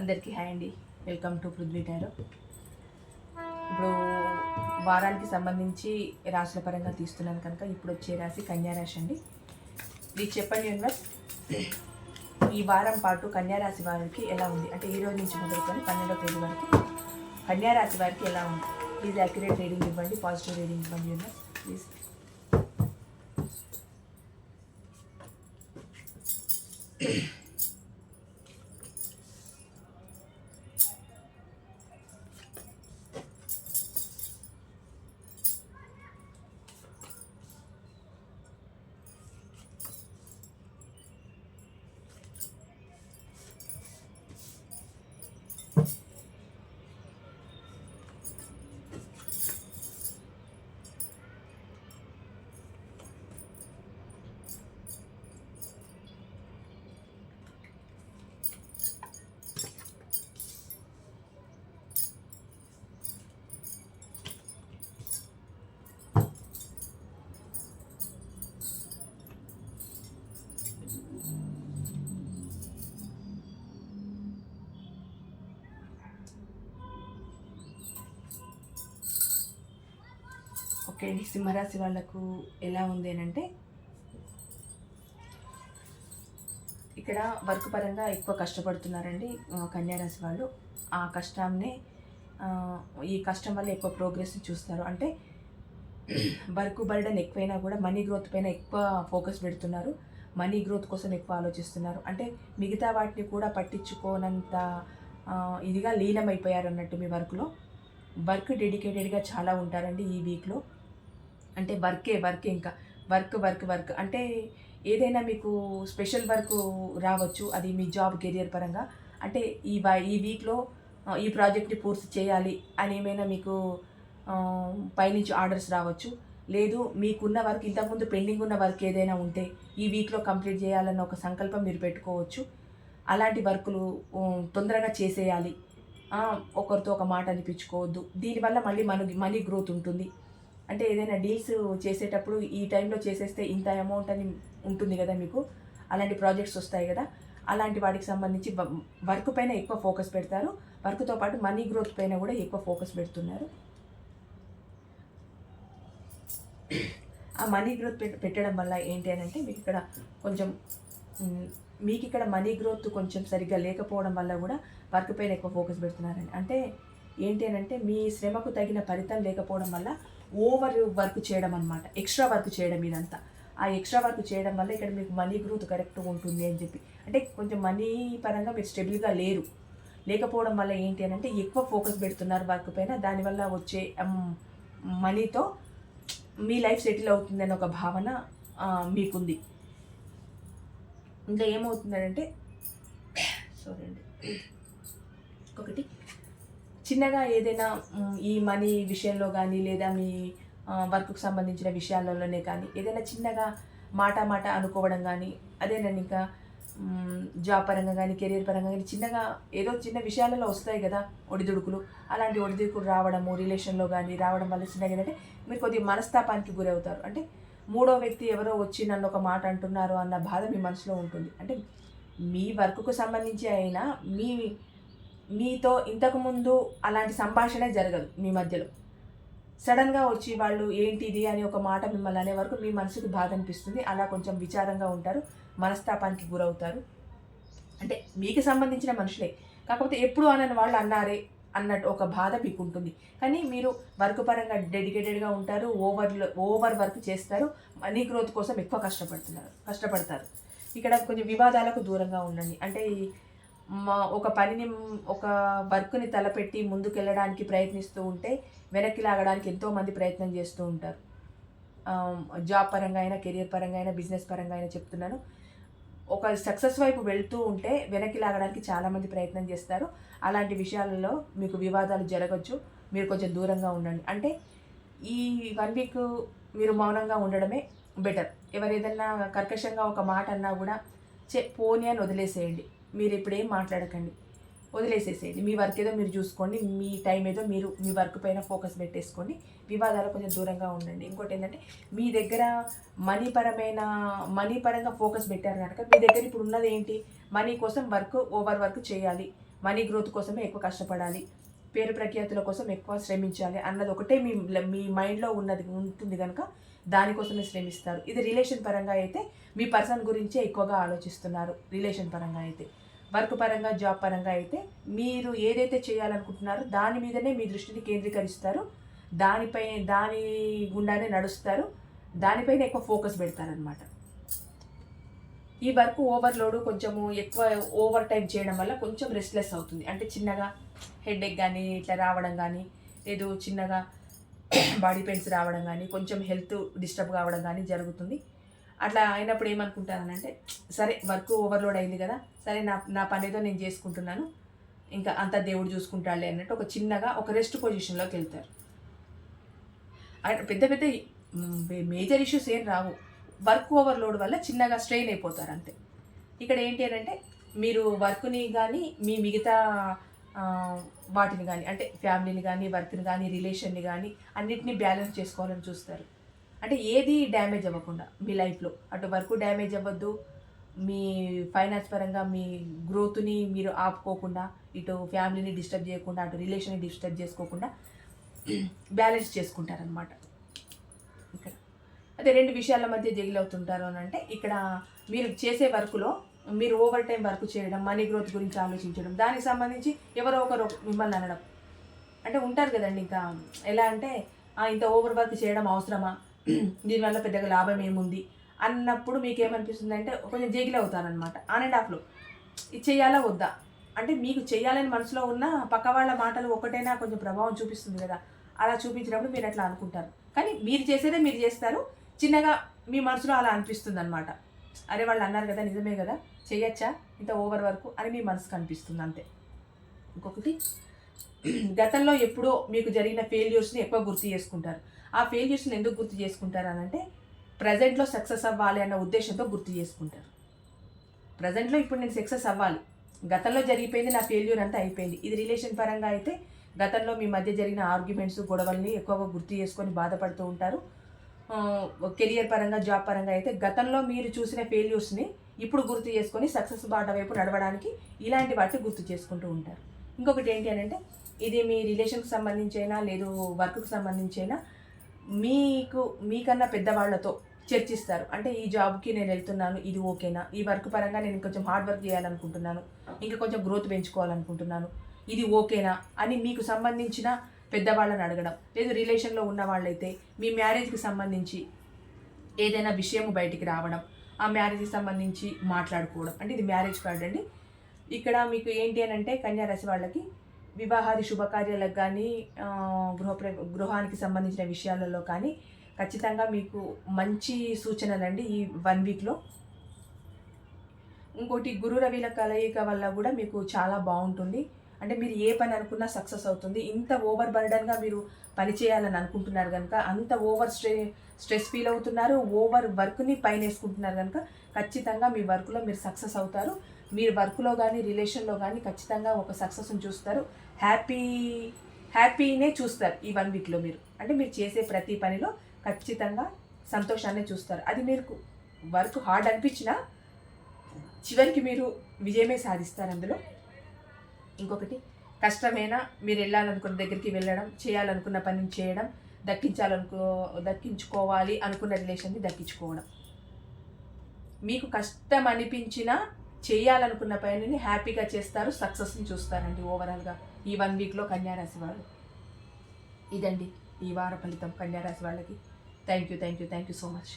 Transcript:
అందరికీ హాయ్ అండి. Welcome to Prithvi tarot. ఇప్పుడు వారానికి సంబంధించి రాశుల పరంగా తీస్తున్నాను కనుక ఇప్పుడు వచ్చే రాశి కన్యా రాశి అండి. ఇది చెప్పండి యూనివర్స్, ఈ వారం పాటు కన్యా రాశి వారికి ఎలా ఉంది అంటే ఈ రోజు నుంచి మొదలుకొని 12వ తేదీ వరకు కన్యా రాశి వారికి ఎలా ఉంది? ప్లీజ్ యాక్యురేట్ రీడింగ్ ఇవ్వండి, పాజిటివ్ రీడింగ్ ఇవ్వండి యూనివర్స్ ప్లీజ్. ఓకే అండి, సింహరాశి వాళ్ళకు ఎలా ఉంది అని అంటే ఇక్కడ వర్క్ పరంగా ఎక్కువ కష్టపడుతున్నారండి కన్యారాశి వాళ్ళు. ఆ కష్టాన్ని ఈ కష్టం వల్ల ఎక్కువ ప్రోగ్రెస్ చూస్తారు. అంటే వర్క్ బర్డన్ ఎక్కువైనా కూడా మనీ గ్రోత్ పైన ఎక్కువ ఫోకస్ పెడుతున్నారు. మనీ గ్రోత్ కోసం ఎక్కువ ఆలోచిస్తున్నారు. అంటే మిగతా వాటిని కూడా పట్టించుకోనంత ఇదిగా లీనమైపోయారు అన్నట్టు మీ వర్క్లో. వర్క్ డెడికేటెడ్గా చాలా ఉంటారండి ఈ వీక్లో. అంటే వర్క్ ఇంకా వర్క్ అంటే ఏదైనా మీకు స్పెషల్ వర్క్ రావచ్చు, అది మీ జాబ్ కెరియర్ పరంగా. అంటే ఈ వీక్లో ఈ ప్రాజెక్ట్ని పూర్తి చేయాలి అని ఏమైనా మీకు పైనుంచి ఆర్డర్స్ రావచ్చు. లేదు మీకున్న వర్క్, ఇంతకుముందు పెండింగ్ ఉన్న వర్క్ ఏదైనా ఉంటే ఈ వీక్లో కంప్లీట్ చేయాలన్న ఒక సంకల్పం మీరు పెట్టుకోవచ్చు. అలాంటి వర్కులు తొందరగా చేసేయాలి, ఒకరితో ఒక మాట అనిపించుకోవద్దు. దీనివల్ల మళ్ళీ మనీ గ్రోత్ ఉంటుంది. అంటే ఏదైనా డీల్స్ చేసేటప్పుడు ఈ టైంలో చేసేస్తే ఇంత అమౌంట్ అని ఉంటుంది కదా మీకు, అలాంటి ప్రాజెక్ట్స్ వస్తాయి కదా, అలాంటి వాటికి సంబంధించి వర్క్ పైన ఎక్కువ ఫోకస్ పెడతారు. వర్క్తో పాటు మనీ గ్రోత్ పైన కూడా ఎక్కువ ఫోకస్ పెడుతున్నారు. ఆ మనీ గ్రోత్ పెట్టడం వల్ల ఏంటి అని అంటే మీకు ఇక్కడ మనీ గ్రోత్ కొంచెం సరిగ్గా లేకపోవడం వల్ల కూడా వర్క్ పైన ఎక్కువ ఫోకస్ పెడుతున్నారండి. అంటే ఏంటి అని అంటే మీ శ్రమకు తగిన ఫలితం లేకపోవడం వల్ల ఓవర్ వర్క్ చేయడం అనమాట, ఎక్స్ట్రా వర్క్ చేయడం. ఇదంతా ఆ ఎక్స్ట్రా వర్క్ చేయడం వల్ల ఇక్కడ మీకు మనీ గ్రోత్ కరెక్ట్గా ఉంటుంది అని చెప్పి, అంటే కొంచెం మనీ పరంగా మీరు స్టెబుల్గా లేకపోవడం వల్ల ఏంటి అని అంటే ఎక్కువ ఫోకస్ పెడుతున్నారు వర్క్ పైన. దానివల్ల వచ్చే మనీతో మీ లైఫ్ సెటిల్ అవుతుందనే ఒక భావన మీకుంది. ఇంకా ఏమవుతుందంటే ఒకటి చిన్నగా ఏదైనా ఈ మనీ విషయంలో కానీ లేదా మీ వర్క్కి సంబంధించిన విషయాలలోనే కానీ ఏదైనా చిన్నగా మాట అనుకోవడం కానీ, అదేనండి ఇంకా జాబ్ పరంగా కానీ కెరీర్ పరంగా కానీ చిన్నగా ఏదో చిన్న విషయాలలో వస్తాయి కదా ఒడిదుడుకులు. అలాంటి ఒడిదుడుకులు రావడము రిలేషన్లో కానీ రావడం వల్ల చిన్నగా ఏంటంటే మీరు కొద్దిగా మనస్తాపానికి గురవుతారు. అంటే మూడో వ్యక్తి ఎవరో వచ్చి నన్ను ఒక మాట అంటున్నారు అన్న బాధ మీ మనసులో ఉంటుంది. అంటే మీ వర్క్కు సంబంధించి అయినా మీతో ఇంతకుముందు అలాంటి సంభాషణ జరగదు మీ మధ్యలో. సడన్గా వచ్చి వాళ్ళు ఏంటిది అని ఒక మాట మిమ్మల్ని అనే వరకు మీ మనసుకు బాధ అనిపిస్తుంది. అలా కొంచెం విచారంగా ఉంటారు, మనస్తాపానికి గురవుతారు. అంటే మీకు సంబంధించిన మనుషులే, కాకపోతే ఎప్పుడు అనని వాళ్ళు అన్నారే అన్నట్టు ఒక బాధ మీకు ఉంటుంది. కానీ మీరు వర్క్ పరంగా డెడికేటెడ్గా ఉంటారు, ఓవర్ వర్క్ చేస్తారు, మనీ గ్రోత్ కోసం ఎక్కువ కష్టపడతారు. ఇక్కడ కొంచెం వివాదాలకు దూరంగా ఉండండి. అంటే ఒక వర్క్ని తలపెట్టి ముందుకెళ్ళడానికి ప్రయత్నిస్తూ ఉంటే వెనక్కి లాగడానికి ఎంతోమంది ప్రయత్నం చేస్తూ ఉంటారు. జాబ్ పరంగా అయినా కెరియర్ పరంగా అయినా బిజినెస్ పరంగా అయినా చెప్తున్నాను. ఒక సక్సెస్ వైపు వెళ్తూ ఉంటే వెనక్కి లాగడానికి చాలామంది ప్రయత్నం చేస్తారు. అలాంటి విషయాలలో మీకు వివాదాలు జరగచ్చు, మీరు కొంచెం దూరంగా ఉండండి. అంటే ఈ 1 వీక్ మీరు మౌనంగా ఉండడమే బెటర్. ఎవరేదన్నా కర్కశంగా ఒక మాట అన్నా కూడా పోనీ అని వదిలేసేయండి. మీరు ఇప్పుడు ఏం మాట్లాడకండి, వదిలేసేసేయండి. మీ వర్క్ ఏదో మీరు చూసుకోండి, మీ టైం ఏదో మీరు మీ వర్క్ పైన ఫోకస్ పెట్టేసుకోండి. వివాదాలు కొంచెం దూరంగా ఉండండి. ఇంకోటి ఏంటంటే మీ దగ్గర మనీ పరంగా ఫోకస్ పెట్టారు కనుక మీ దగ్గర ఇప్పుడు ఉన్నది ఏంటి, మనీ కోసం ఓవర్ వర్క్ చేయాలి, మనీ గ్రోత్ కోసమే ఎక్కువ కష్టపడాలి, పేరు ప్రఖ్యాతుల కోసం ఎక్కువ శ్రమించాలి అన్నది ఒకటే మీ మైండ్లో ఉంటుంది కనుక దానికోసమే శ్రమిస్తారు. ఇది రిలేషన్ పరంగా అయితే మీ పర్సన్ గురించే ఎక్కువగా ఆలోచిస్తున్నారు. రిలేషన్ పరంగా అయితే, వర్క్ పరంగా, జాబ్ పరంగా అయితే మీరు ఏదైతే చేయాలనుకుంటున్నారో దాని మీదనే మీ దృష్టిని కేంద్రీకరిస్తారు, దాని గుండానే నడుస్తారు, దానిపైన ఎక్కువ ఫోకస్ పెడతారనమాట. ఈ వర్క్ ఓవర్లోడ్ కొంచెము ఎక్కువ ఓవర్ టైం చేయడం వల్ల కొంచెం రెస్ట్లెస్ అవుతుంది. అంటే చిన్నగా హెడేక్ కానీ ఇట్లా రావడం కానీ, లేదు చిన్నగా బాడీ పెయిన్స్ రావడం కానీ, కొంచెం హెల్త్ డిస్టర్బ్ కావడం కానీ జరుగుతుంది. అట్లా అయినప్పుడు ఏమనుకుంటారనంటే, సరే వర్క్ ఓవర్లోడ్ అయింది కదా, సరే నా పని ఏదో నేను చేసుకుంటున్నాను, ఇంకా అంతా దేవుడు చూసుకుంటాడులే అన్నట్టు ఒక చిన్నగా ఒక రెస్ట్ పొజిషన్లోకి వెళ్తారు. పెద్ద పెద్ద మేజర్ ఇష్యూస్ ఏం రావు, వర్క్ ఓవర్లోడ్ వల్ల చిన్నగా స్ట్రెయిన్ అయిపోతారు అంతే. ఇక్కడ ఏంటి అని అంటే మీరు వర్క్ని కానీ మీ మిగతా వాటిని కానీ, అంటే ఫ్యామిలీని కానీ, వర్క్ని కానీ, రిలేషన్ని కానీ అన్నిటినీ బ్యాలెన్స్ చేసుకోవాలని చూస్తారు. అంటే ఏది డ్యామేజ్ అవ్వకుండా మీ లైఫ్లో, అటు వర్క్ డ్యామేజ్ అవ్వద్దు, మీ ఫైనాన్స్ పరంగా మీ గ్రోత్ని మీరు ఆపుకోకుండా, ఇటు ఫ్యామిలీని డిస్టర్బ్ చేయకుండా, అటు రిలేషన్ని డిస్టర్బ్ చేసుకోకుండా బ్యాలెన్స్ చేసుకుంటారనమాట. ఇక్కడ అదే రెండు విషయాల మధ్య జగిల్ అవుతుంటారు అని అంటే, ఇక్కడ మీరు చేసే వర్క్లో మీరు ఓవర్ టైం వర్క్ చేయడం, మనీ గ్రోత్ గురించి ఆలోచించడం, దానికి సంబంధించి ఎవరో ఒకరు మిమ్మల్ని అనడం, అంటే ఉంటారు కదండి. ఇంకా ఎలా అంటే ఇంత ఓవర్ వర్క్ చేయడం అవసరమా, దీనివల్ల పెద్దగా లాభం ఏముంది అన్నప్పుడు మీకు ఏమనిపిస్తుంది అంటే కొంచెం జగిల్ అవుతారనమాట. ఆన్ అండ్ ఆఫ్లో ఇది చేయాలా వద్దా, అంటే మీకు చేయాలని మనసులో ఉన్న పక్క వాళ్ళ మాటలు ఒకటైనా కొంచెం ప్రభావం చూపిస్తుంది కదా, అలా చూపించినప్పుడు మీరు అట్లా అనుకుంటారు. కానీ మీరు చేసేదే మీరు చేస్తారు, చిన్నగా మీ మనసులో అలా అనిపిస్తుంది అనమాట. అరే వాళ్ళు అన్నారు కదా, నిజమే కదా, చేయొచ్చా ఇంత ఓవర్ వర్క్ అని మీ మనసుకు అనిపిస్తుంది అంతే. ఇంకొకటి, గతంలో ఎప్పుడో మీకు జరిగిన ఫెయిల్యూర్స్ని ఎక్కువ గుర్తు చేసుకుంటారు. ఆ ఫెయిల్యూర్స్ని ఎందుకు గుర్తు చేసుకుంటారు అని అంటే ప్రజెంట్లో సక్సెస్ అవ్వాలి అన్న ఉద్దేశంతో గుర్తు చేసుకుంటారు. ప్రజెంట్లో ఇప్పుడు నేను సక్సెస్ అవ్వాలి, గతంలో జరిగిపోయింది, నా ఫెయిల్యూర్ అంతా అయిపోయింది. ఇది రిలేషన్ పరంగా అయితే గతంలో మీ మధ్య జరిగిన ఆర్గ్యుమెంట్స్, గొడవల్ని ఎక్కువగా గుర్తు చేసుకొని బాధపడుతూ ఉంటారు. కెరియర్ పరంగా, జాబ్ పరంగా అయితే గతంలో మీరు చూసిన ఫెయిల్యూర్స్ని ఇప్పుడు గుర్తు చేసుకొని సక్సెస్ బాట వైపు నడవడానికి ఇలాంటి వాటిని గుర్తు చేసుకుంటూ ఉంటారు. ఇంకొకటి ఏంటి అని అంటే, ఇది మీ రిలేషన్కి సంబంధించి అయినా, లేదు వర్క్కి సంబంధించి అయినా, మీకన్నా పెద్దవాళ్లతో చర్చిస్తారు. అంటే ఈ జాబ్కి నేను వెళ్తున్నాను, ఇది ఓకేనా, ఈ వర్క్ పరంగా నేను కొంచెం హార్డ్ వర్క్ చేయాలనుకుంటున్నాను, ఇంకా కొంచెం గ్రోత్ పెంచుకోవాలనుకుంటున్నాను, ఇది ఓకేనా అని మీకు సంబంధించిన పెద్దవాళ్ళని అడగడం. లేదు రిలేషన్లో ఉన్న వాళ్ళైతే మీ మ్యారేజ్కి సంబంధించి ఏదైనా విషయం బయటికి రావడం, ఆ మ్యారేజ్కి సంబంధించి మాట్లాడుకోవడం. అంటే ఇది మ్యారేజ్ కార్డ్ అండి. ఇక్కడ మీకు ఏంటి అని అంటే కన్యారాశి వాళ్ళకి వివాహాది శుభకార్యాలకు కానీ, గృహానికి సంబంధించిన విషయాలలో కానీ ఖచ్చితంగా మీకు మంచి సూచనలండి ఈ 1 వీక్లో. ఇంకోటి, గురు రవిల కలయిక వల్ల కూడా మీకు చాలా బాగుంటుంది. అంటే మీరు ఏ పని అనుకున్నా సక్సెస్ అవుతుంది. ఇంత ఓవర్ బర్డన్గా మీరు పని చేయాలని అనుకుంటున్నారు కనుక, అంత ఓవర్ స్ట్రెస్ ఫీల్ అవుతున్నారు, ఓవర్ వర్క్ని పైన వేసుకుంటున్నారు కనుక ఖచ్చితంగా మీ వర్క్లో మీరు సక్సెస్ అవుతారు. మీరు వర్క్లో కానీ, రిలేషన్లో కానీ ఖచ్చితంగా ఒక సక్సెస్ని చూస్తారు. హ్యాపీనే చూస్తారు ఈ 1 వీక్లో మీరు. అంటే మీరు చేసే ప్రతి పనిలో ఖచ్చితంగా సంతోషాన్ని చూస్తారు. అది మీరు వర్క్ హార్డ్ అనిపించినా చివరికి మీరు విజయమే సాధిస్తారు అందులో. ఇంకొకటి, కష్టమైనా మీరు వెళ్ళాలనుకున్న దగ్గరికి వెళ్ళడం, చేయాలనుకున్న పనిని చేయడం, దక్కించుకోవాలి అనుకున్న రిలేషన్ని దక్కించుకోవడం. మీకు కష్టం అనిపించినా చేయాలనుకున్న పనిని హ్యాపీగా చేస్తారు, సక్సెస్ని చూస్తారండి ఓవరాల్గా ఈ 1 వీక్లో కన్యారాశి వాళ్ళు. ఇదండి ఈ వార ఫలితం కన్యారాశి వాళ్ళకి. Thank you so much.